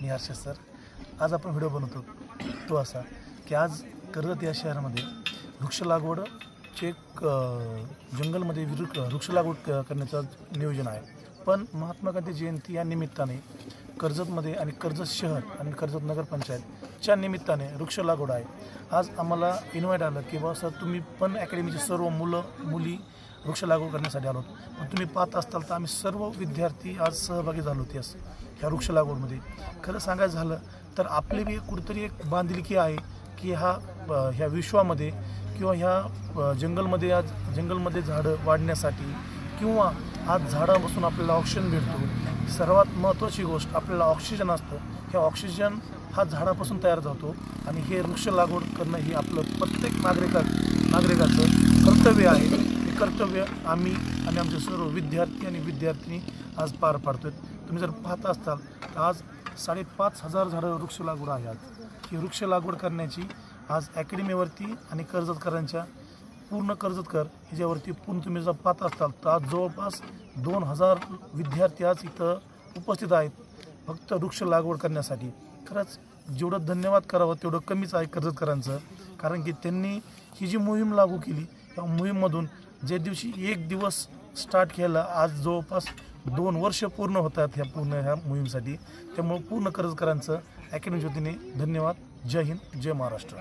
मी Harshad sir. आज आपण video बनवतो तो असा की आज कर्जत या शहरामध्ये वृक्ष लागवडचे एक जंगलमध्ये वृक्ष लागवड करण्याचं नियोजन आहे. पण महात्मा गांधी जयंती या निमित्ताने कर्जतमध्ये आणि कर्जत शहर आणि कर्जत नगरपंचायतच्या निमित्ताने वृक्ष लागवड आहे. आज आम्हाला इन्व्हाइट आलं की बा सर तुम्ही पण अकॅडमीचे सर्व मुली वृक्ष लागवड करण्यासाठी आलो. पण तुम्ही पाहत असताल तर आम्ही सर्व विद्यार्थी आज सहभागी झालो होते ह्या वृक्ष लागवडमध्ये. खरं सांगायचं झालं तर आपली बी कुठेतरी एक बांधिलकी आहे की ह्या विश्वामध्ये किंवा ह्या जंगलमध्ये झाडं वाढण्यासाठी किंवा आज झाडापासून आपल्याला ऑक्सिजन भेटतो. सर्वात महत्त्वाची गोष्ट आपल्याला ऑक्सिजन असतं. हे ऑक्सिजन हा झाडापासून तयार होतो आणि हे वृक्ष लागवड करणं हे आपलं प्रत्येक नागरिकाचं कर्तव्य आहे. हे कर्तव्य आम्ही आणि आमचे सर्व विद्यार्थी आणि विद्यार्थिनी आज पार पाडतो. तुम्ही जर पाहत असताल तर आज 5,500 झाडं वृक्ष लागवड आहे. आज ही वृक्ष लागवड करण्याची आज अकॅडमीवरती आणि कर्जतकरांच्या पूर्ण कर्जतकर ह्याच्यावरती पूर्ण तुम्ही जर पाहत असताल तर आज जवळपास 2,000 विद्यार्थी आज इथं उपस्थित आहेत फक्त वृक्ष लागवड करण्यासाठी. खरंच जेवढं धन्यवाद करावं तेवढं कमीच आहे कर्जतकरांचं. कारण की त्यांनी ही जी मोहीम लागू केली या मोहीममधून ज्या दिवशी 1 दिवस स्टार्ट केला आज जवळपास 2 वर्ष पूर्ण होतात ह्या मोहीमसाठी. त्यामुळे पूर्ण कर्जतकरांचं अकॅडमीच्या वतीने धन्यवाद. जय हिंद, जय महाराष्ट्र.